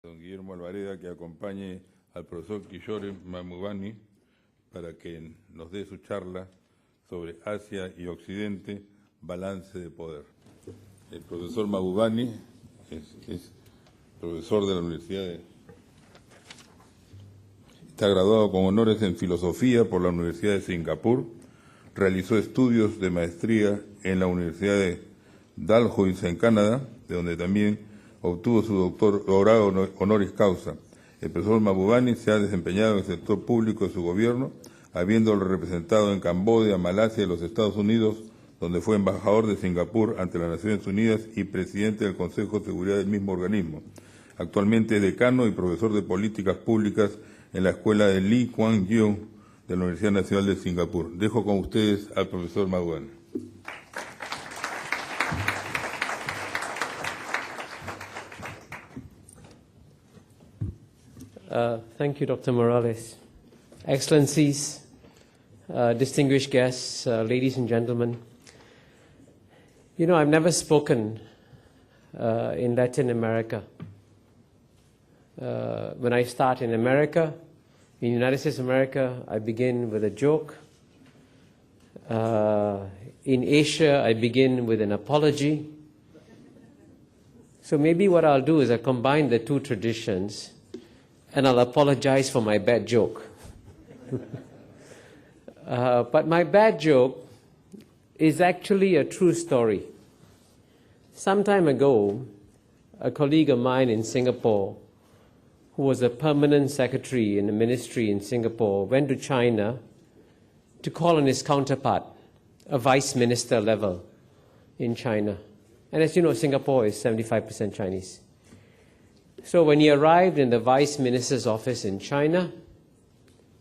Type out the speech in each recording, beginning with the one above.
don Guillermo Alvareda que acompañe al profesor Kishore Mahbubani para que nos dé su charla sobre Asia y Occidente, balance de poder. El profesor Mahbubani es profesor de la Universidad. Está graduado con honores en filosofía por la Universidad de Singapur. Realizó estudios de maestría en la Universidad de Dalhousie en Canadá, de donde también obtuvo su doctorado honoris causa. El profesor Mahbubani se ha desempeñado en el sector público de su gobierno, habiéndolo representado en Camboya, Malasia y los Estados Unidos, donde fue embajador de Singapur ante las Naciones Unidas y presidente del Consejo de Seguridad del mismo organismo. Actualmente es decano y profesor de Políticas Públicas en la Escuela de Lee Kuan Yew de la Universidad Nacional de Singapur. Dejo con ustedes al profesor Mahbubani. Thank you, Dr. Morales. Excellencies, distinguished guests, ladies and gentlemen. You know, I've never spoken in Latin America. When I start in America, in the United States of America, I begin with a joke. In Asia, I begin with an apology. So maybe what I'll do is I'll combine the two traditions and I'll apologize for my bad joke. But my bad joke is actually a true story. Some time ago, a colleague of mine in Singapore, who was a permanent secretary in the ministry in Singapore, went to China to call on his counterpart, a vice minister level in China. And as you know, Singapore is 75% Chinese. So when he arrived in the vice minister's office in China,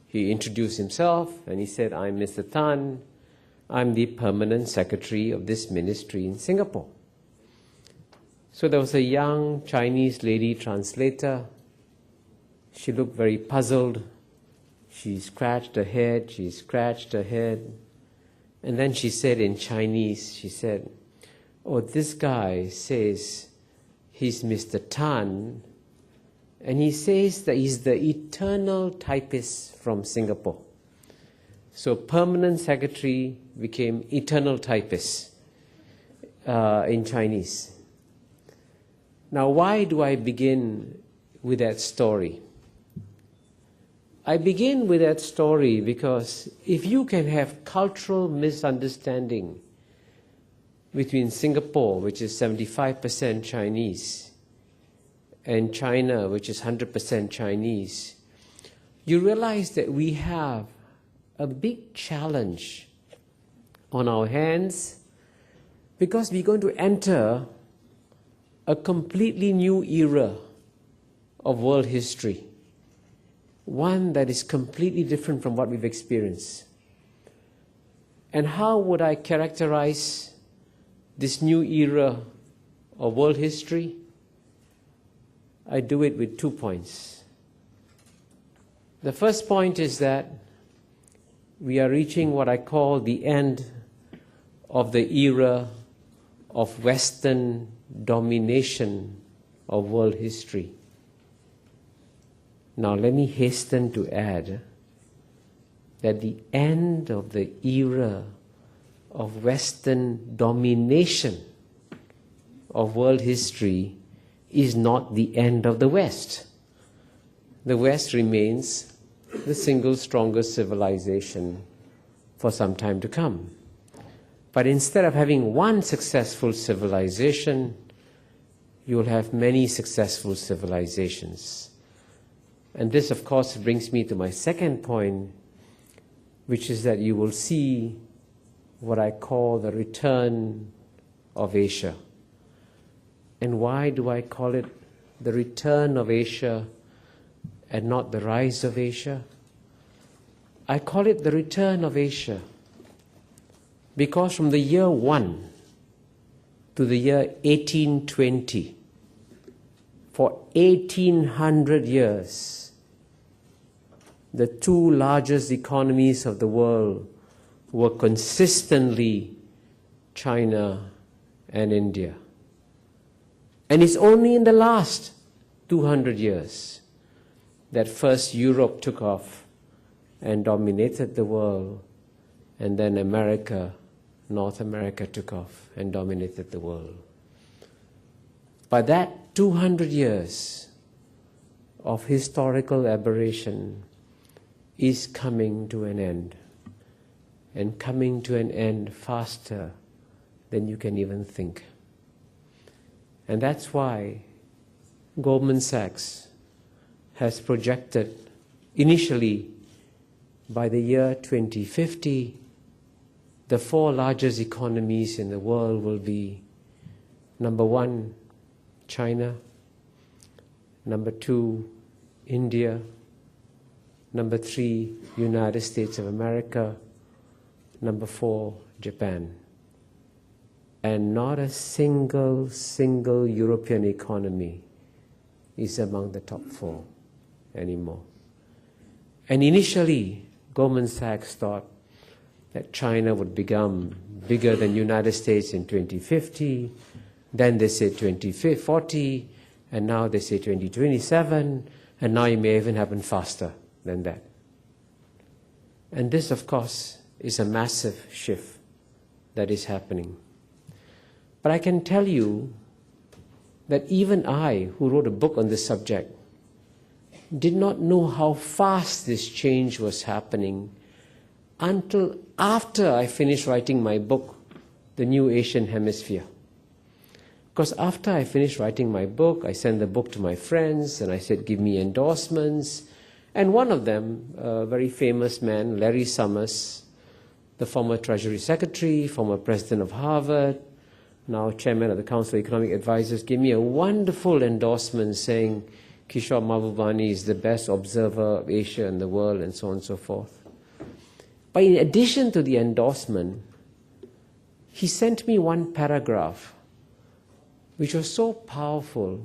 he introduced himself and he said, "I'm Mr. Tan. I'm the permanent secretary of this ministry in Singapore." So there was a young Chinese lady translator. She looked very puzzled. She scratched her head, and then she said in Chinese, she said, "Oh, this guy says he's Mr. Tan, and he says that he's the eternal typist from Singapore." So permanent secretary became eternal typist in Chinese. Now, why do I begin with that story? I begin with that story because if you can have cultural misunderstanding between Singapore, which is 75% Chinese, and China, which is 100% Chinese, you realize that we have a big challenge on our hands because we're going to enter a completely new era of world history, one that is completely different from what we've experienced. And how would I characterize this new era of world history? I do it with 2 points. The first point is that we are reaching what I call the end of the era of Western domination of world history. Now let me hasten to add that the end of the era of Western domination of world history is not the end of the West. The West remains the single strongest civilization for some time to come. But instead of having one successful civilization, you'll have many successful civilizations. And this, of course, brings me to my second point, which is that you will see what I call the return of Asia. And why do I call it the return of Asia and not the rise of Asia? I call it the return of Asia because from the year 1 to the year 1820, for 1800 years, the two largest economies of the world were consistently China and India. And it's only in the last 200 years that first Europe took off and dominated the world, and then America, North America took off and dominated the world. But that 200 years of historical aberration is coming to an end, and coming to an end faster than you can even think. And that's why Goldman Sachs has projected initially by the year 2050, the 4 largest economies in the world will be: number 1, China; number 2, India; number 3, United States of America; number 4, Japan. And not a single European economy is among the top 4 anymore. And initially, Goldman Sachs thought that China would become bigger than United States in 2050, then they said 2040, and now they say 2027, and now it may even happen faster than that. And this, of course, is a massive shift that is happening. But I can tell you that even I, who wrote a book on this subject, did not know how fast this change was happening until after I finished writing my book, The New Asian Hemisphere. Because after I finished writing my book, I sent the book to my friends and I said, give me endorsements. And one of them, a very famous man, Larry Summers, the former Treasury Secretary, former President of Harvard, now Chairman of the Council of Economic Advisors, gave me a wonderful endorsement saying, Kishore Mahbubani is the best observer of Asia in the world, and so on and so forth. But in addition to the endorsement, he sent me one paragraph which was so powerful,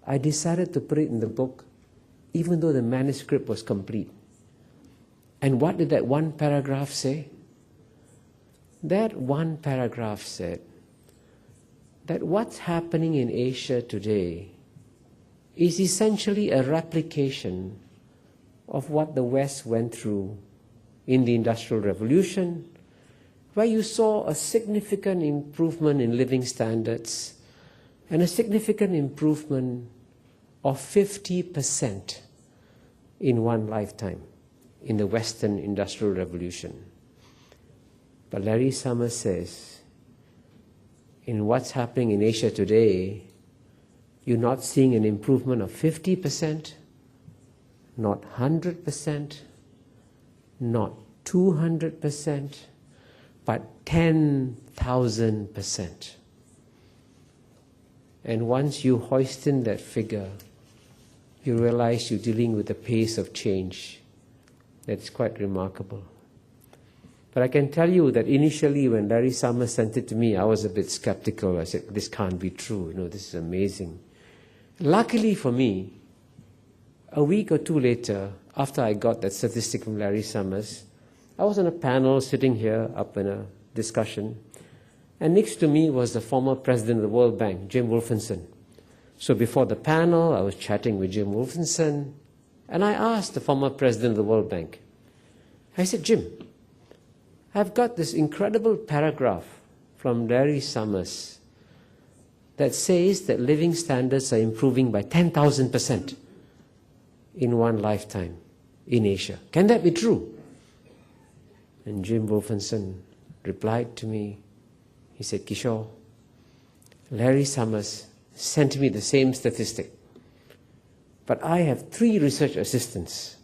I decided to put it in the book, even though the manuscript was complete. And what did that one paragraph say? That one paragraph said that what's happening in Asia today is essentially a replication of what the West went through in the Industrial Revolution, where you saw a significant improvement in living standards and a significant improvement of 50% in one lifetime in the Western Industrial Revolution. But Larry Summers says, in what's happening in Asia today, you're not seeing an improvement of 50%, not 100%, not 200%, but 10,000%. And once you hoist in that figure, you realize you're dealing with a pace of change that's quite remarkable. But I can tell you that initially when Larry Summers sent it to me, I was a bit skeptical. I said, this can't be true. This is amazing. Luckily for me, a week or two later, after I got that statistic from Larry Summers, I was on a panel sitting here up in a discussion, and next to me was the former president of the World Bank, Jim Wolfensohn. So before the panel, I was chatting with Jim Wolfensohn, and I asked the former president of the World Bank, I said, Jim, I've got this incredible paragraph from Larry Summers that says that living standards are improving by 10,000% in one lifetime in Asia. Can that be true? And Jim Wolfensohn replied to me, he said, Kishore, Larry Summers sent me the same statistic, but I have 3 research assistants.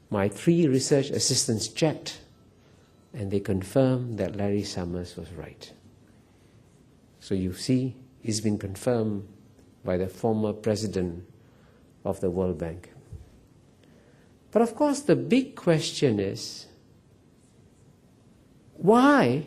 My 3 research assistants checked, and they confirmed that Larry Summers was right. So you see, it's been confirmed by the former president of the World Bank. But of course, the big question is, why